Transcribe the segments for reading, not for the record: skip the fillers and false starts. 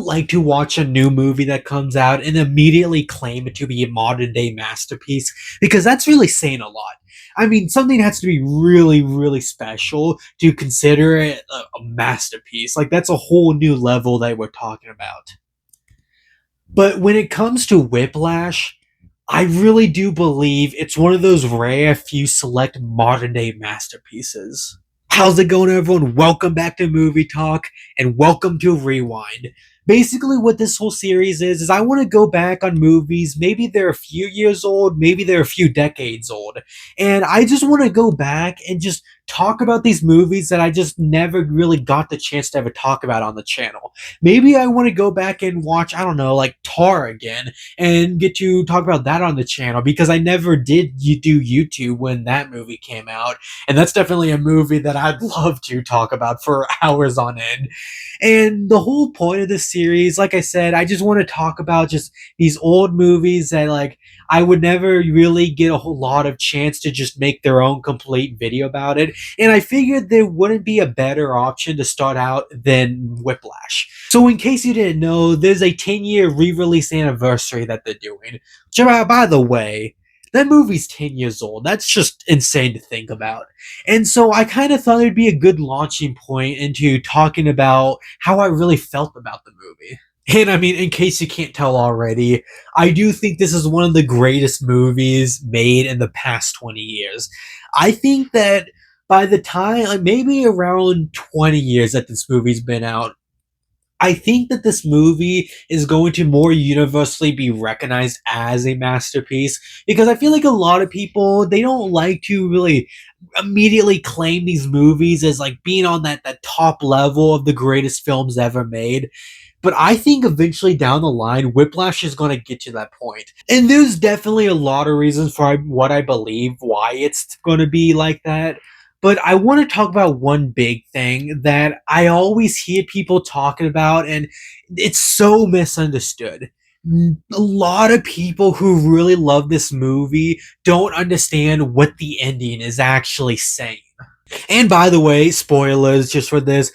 don't like to watch a new movie that comes out and immediately claim it to be a modern day masterpiece because that's really saying a lot. I mean, something has to be really, really special to consider it a masterpiece. Like, that's a whole new level that we're talking about. But when it comes to Whiplash, I really do believe it's one of those rare few select modern day masterpieces. How's it going, everyone? Welcome back to Movie Talk and welcome to Rewind. Basically, what this whole series is I want to go back on movies. Maybe they're a few years old, maybe they're a few decades old. And I just want to go back and just talk about these movies that I just never really got the chance to ever talk about on the channel. Maybe I want to go back and watch, I don't know, like Tar again and get to talk about that on the channel because I never did do YouTube when that movie came out. And that's definitely a movie that I'd love to talk about for hours on end. And the whole point of this series, like I said, I just want to talk about just these old movies that like I would never really get a whole lot of chance to just make their own complete video about it. And I figured there wouldn't be a better option to start out than Whiplash. So in case you didn't know, there's a 10-year re-release anniversary that they're doing. Which, by the way, that movie's 10 years old. That's just insane to think about. And so I kind of thought it'd be a good launching point into talking about how I really felt about the movie. And I mean, in case you can't tell already, I do think this is one of the greatest movies made in the past 20 years. I think that by the time, like maybe around 20 years that this movie's been out, I think that this movie is going to more universally be recognized as a masterpiece because I feel like a lot of people, they don't like to really immediately claim these movies as like being on that top level of the greatest films ever made. But I think eventually down the line, Whiplash is going to get to that point. And there's definitely a lot of reasons for what I believe why it's going to be like that. But I want to talk about one big thing that I always hear people talking about, and it's so misunderstood. A lot of people who really love this movie don't understand what the ending is actually saying. And by the way, spoilers just for this.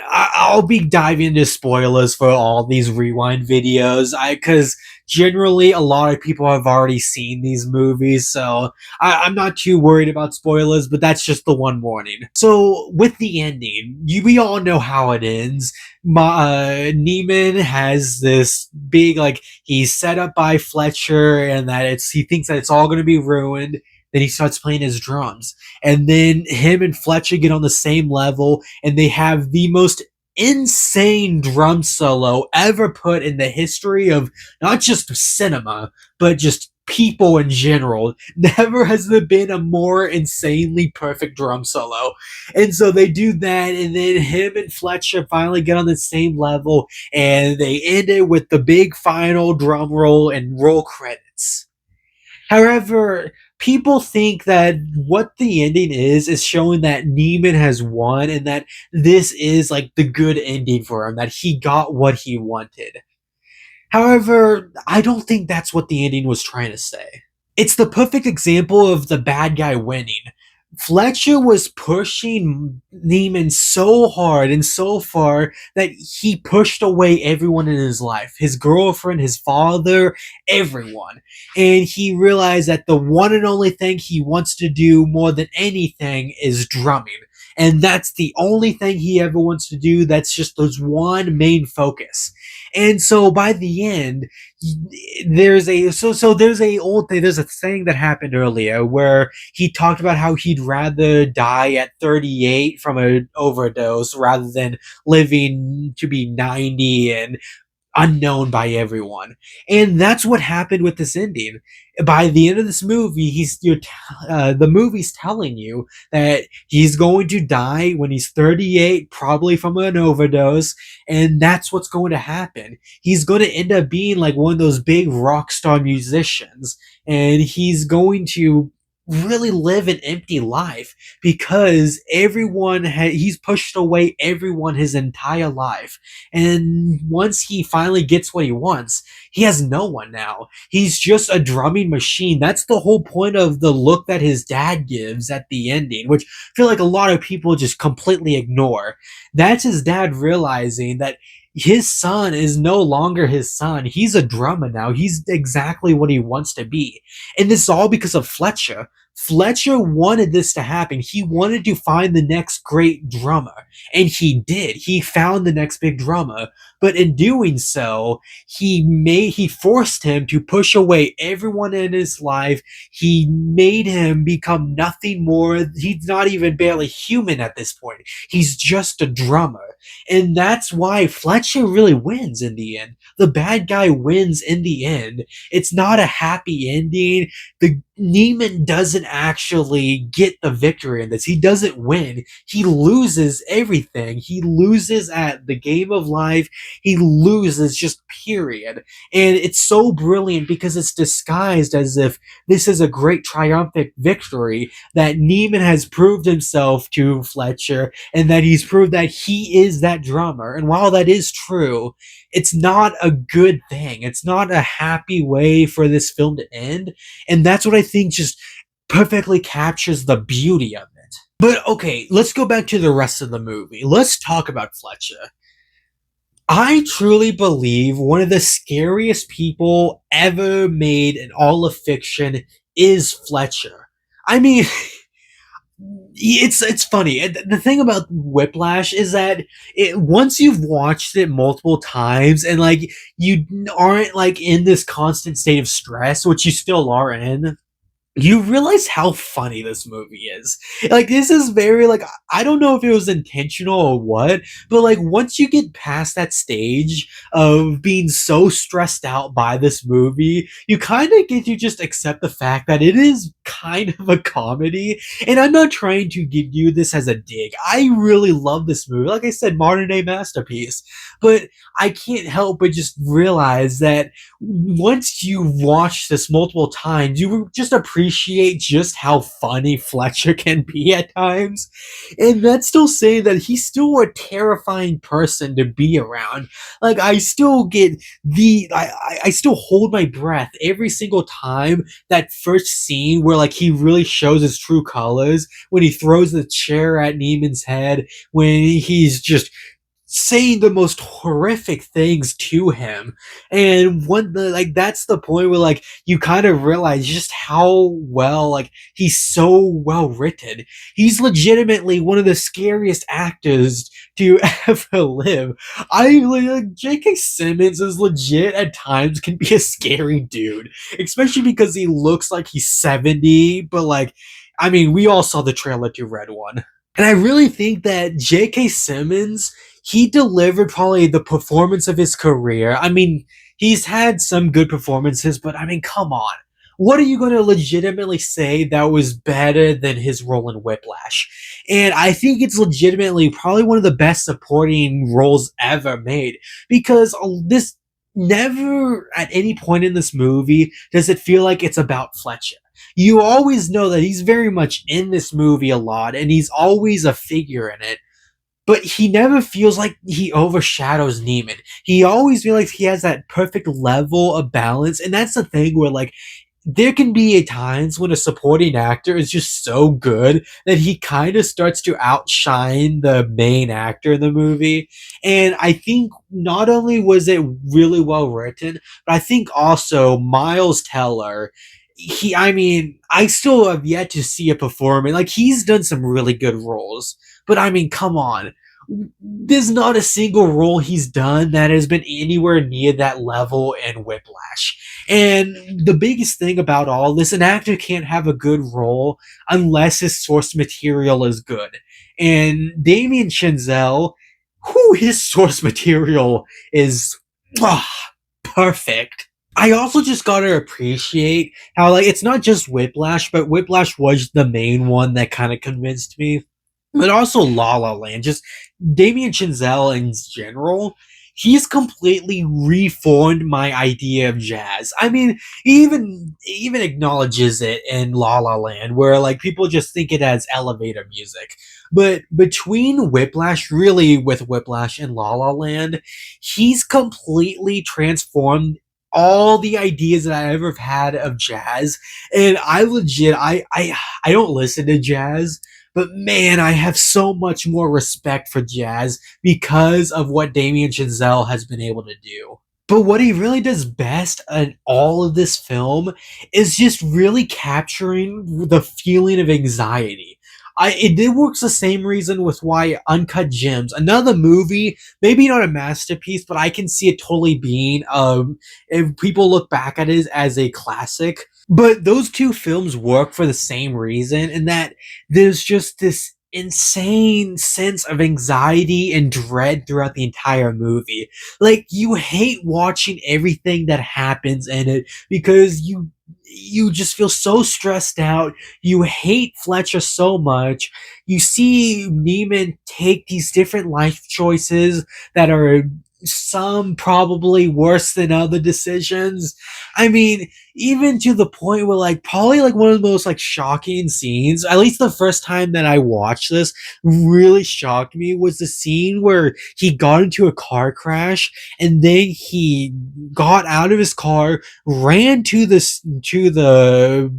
I'll be diving into spoilers for all these rewind videos. Because generally a lot of people have already seen these movies, so I'm not too worried about spoilers. But that's just the one warning. So with the ending, we all know how it ends. Neiman has this big he's set up by Fletcher, and that he thinks that it's all going to be ruined. Then he starts playing his drums. And then him and Fletcher get on the same level, and they have the most insane drum solo ever put in the history of not just cinema, but just people in general. Never has there been a more insanely perfect drum solo. And so they do that, and then him and Fletcher finally get on the same level, and they end it with the big final drum roll and roll credits. However, people think that what the ending is showing that Neiman has won and that this is like the good ending for him, that he got what he wanted. However, I don't think that's what the ending was trying to say. It's the perfect example of the bad guy winning. Fletcher was pushing Neiman so hard and so far that he pushed away everyone in his life. His girlfriend, his father, everyone. And he realized that the one and only thing he wants to do more than anything is drumming. And that's the only thing he ever wants to do. That's just his one main focus. And so by the end, there's a thing that happened earlier where he talked about how he'd rather die at 38 from an overdose rather than living to be 90 and unknown by everyone. And that's what happened with this ending. By the end of this movie, the movie's telling you that he's going to die when he's 38, probably from an overdose, and that's what's going to happen. He's going to end up being like one of those big rock star musicians, and he's going to really live an empty life because he's pushed away everyone his entire life. And once he finally gets what he wants, he has no one now. He's just a drumming machine. That's the whole point of the look that his dad gives at the ending, which I feel like a lot of people just completely ignore. That's his dad realizing that his son is no longer his son. He's a drummer now. He's exactly what he wants to be. And this is all because of Fletcher. Fletcher wanted this to happen. He wanted to find the next great drummer. And he did. He found the next big drummer. But in doing so, he forced him to push away everyone in his life. He made him become nothing more. He's not even barely human at this point. He's just a drummer. And that's why Fletcher really wins in the end. The bad guy wins in the end. It's not a happy ending. The Neiman doesn't actually get the victory in this. He doesn't win. He loses everything. He loses at the game of life. He loses just period. And it's so brilliant because it's disguised as if this is a great triumphant victory, that Neiman has proved himself to Fletcher and that he's proved that he is that drummer. And while that is true, it's not a good thing. It's not a happy way for this film to end. And that's what I think just perfectly captures the beauty of it. But okay, let's go back to the rest of the movie. Let's talk about Fletcher. I truly believe one of the scariest people ever made in all of fiction is Fletcher. I mean, it's funny. The thing about Whiplash is that once you've watched it multiple times and like you aren't like in this constant state of stress, which you still are in, you realize how funny this movie is. Like, this is very, like, I don't know if it was intentional or what, but, like, once you get past that stage of being so stressed out by this movie, you kind of get to just accept the fact that it is kind of a comedy. And I'm not trying to give you this as a dig. I really love this movie. Like I said, modern day masterpiece. But I can't help but just realize that once you watch this multiple times, you just appreciate just how funny Fletcher can be at times. And that's still saying that he's still a terrifying person to be around. Like, I still get I still hold my breath every single time that first scene where, like, he really shows his true colors, when he throws the chair at Neiman's head, when he's just saying the most horrific things to him. And that's the point where, like, you kind of realize just how well, like, he's so well written. He's legitimately one of the scariest actors to ever live. J.K. Simmons is legit at times can be a scary dude, especially because he looks like he's 70, but, like, I mean, we all saw the trailer to Red One. And I really think that J.K. Simmons, he delivered probably the performance of his career. I mean, he's had some good performances, but I mean, come on. What are you going to legitimately say that was better than his role in Whiplash? And I think it's legitimately probably one of the best supporting roles ever made, because this never at any point in this movie does it feel like it's about Fletcher. You always know that he's very much in this movie a lot and he's always a figure in it, but he never feels like he overshadows Neiman. He always feels like he has that perfect level of balance. And that's the thing where, like, there can be times when a supporting actor is just so good that he kind of starts to outshine the main actor in the movie. And I think not only was it really well written, but I think also Miles Teller, I mean, I still have yet to see a performance. Like, he's done some really good roles, but I mean, come on. There's not a single role he's done that has been anywhere near that level in Whiplash. And the biggest thing about all this, an actor can't have a good role unless his source material is good. And Damien Chazelle, his source material is perfect. I also just gotta appreciate how, like, it's not just Whiplash, but Whiplash was the main one that kind of convinced me. But also La La Land, just Damien Chazelle in general, he's completely reformed my idea of jazz. I mean, he even acknowledges it in La La Land, where, like, people just think it as elevator music. But between Whiplash, really with Whiplash and La La Land, he's completely transformed all the ideas that I ever had of jazz. And I don't listen to jazz, But man, I have so much more respect for Jazz because of what Damien Chazelle has been able to do. But what he really does best in all of this film is just really capturing the feeling of anxiety. It works the same reason with why Uncut Gems, another movie, maybe not a masterpiece, but I can see it totally being if people look back at it as a classic. But those two films work for the same reason, in that there's just this insane sense of anxiety and dread throughout the entire movie. Like, you hate watching everything that happens in it because you just feel so stressed out. You hate Fletcher so much. You see Neiman take these different life choices that are some probably worse than other decisions. I mean, even to the point where, like, probably like one of the most like shocking scenes, at least the first time that I watched this, really shocked me, was the scene where he got into a car crash and then he got out of his car, ran to the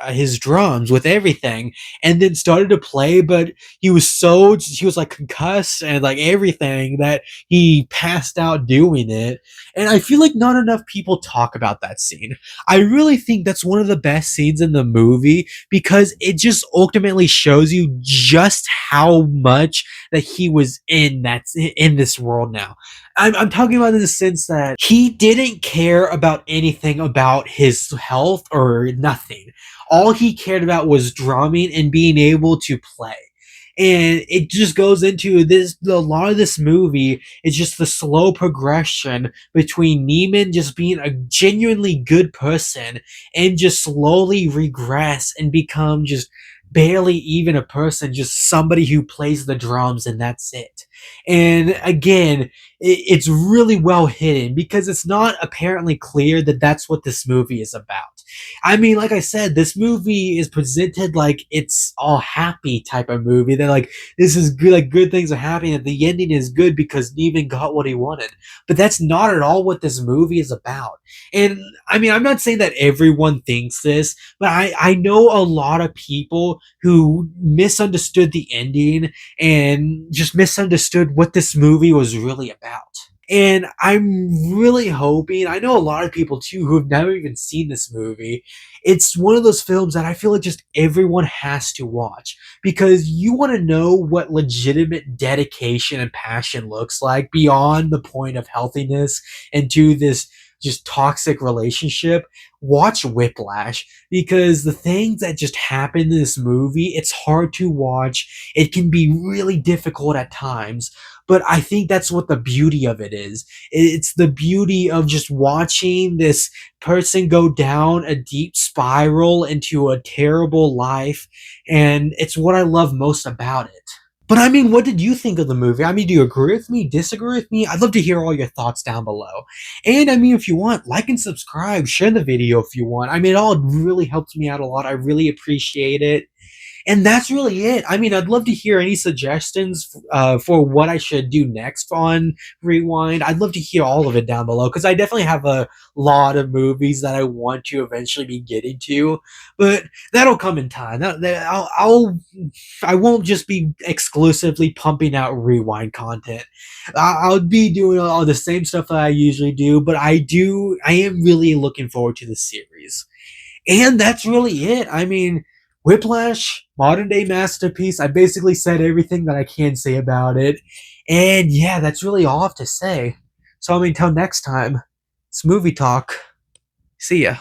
his drums with everything, and then started to play, but he was like concussed and like everything, that he passed out doing it. And I feel like not enough people talk about that scene. I really think that's one of the best scenes in the movie because it just ultimately shows you just how much that he was in this world now. I'm talking about in the sense that he didn't care about anything about his health or nothing. All he cared about was drumming and being able to play. And it just goes into this, a lot of this movie is just the slow progression between Neiman just being a genuinely good person and just slowly regress and become just barely even a person, just somebody who plays the drums, and that's it. And again, it's really well hidden because it's not apparently clear that that's what this movie is about. I mean, like I said, this movie is presented like it's all happy type of movie. That like this is good, like good things are happening, and the ending is good because Negan got what he wanted. But that's not at all what this movie is about. And I mean, I'm not saying that everyone thinks this, but I know a lot of people who misunderstood the ending and just misunderstood what this movie was really about. And I'm really hoping, I know a lot of people too who have never even seen this movie. It's one of those films that I feel like just everyone has to watch because you want to know what legitimate dedication and passion looks like beyond the point of healthiness and to this just toxic relationship. Watch Whiplash, because the things that just happen in this movie, it's hard to watch. It can be really difficult at times, but I think that's what the beauty of it is. It's the beauty of just watching this person go down a deep spiral into a terrible life, and it's what I love most about it. But I mean, what did you think of the movie? I mean, do you agree with me, disagree with me? I'd love to hear all your thoughts down below. And I mean, if you want, like and subscribe, share the video if you want. I mean, it all really helps me out a lot. I really appreciate it. And that's really it. I mean, I'd love to hear any suggestions for what I should do next on Rewind. I'd love to hear all of it down below because I definitely have a lot of movies that I want to eventually be getting to, but that'll come in time. I won't just be exclusively pumping out Rewind content. I'll be doing all the same stuff that I usually do, but I am really looking forward to the series. And that's really it. I mean, Whiplash, modern day masterpiece. I basically said everything that I can say about it. And yeah, that's really all I have to say. So I mean, until next time, it's movie talk. See ya.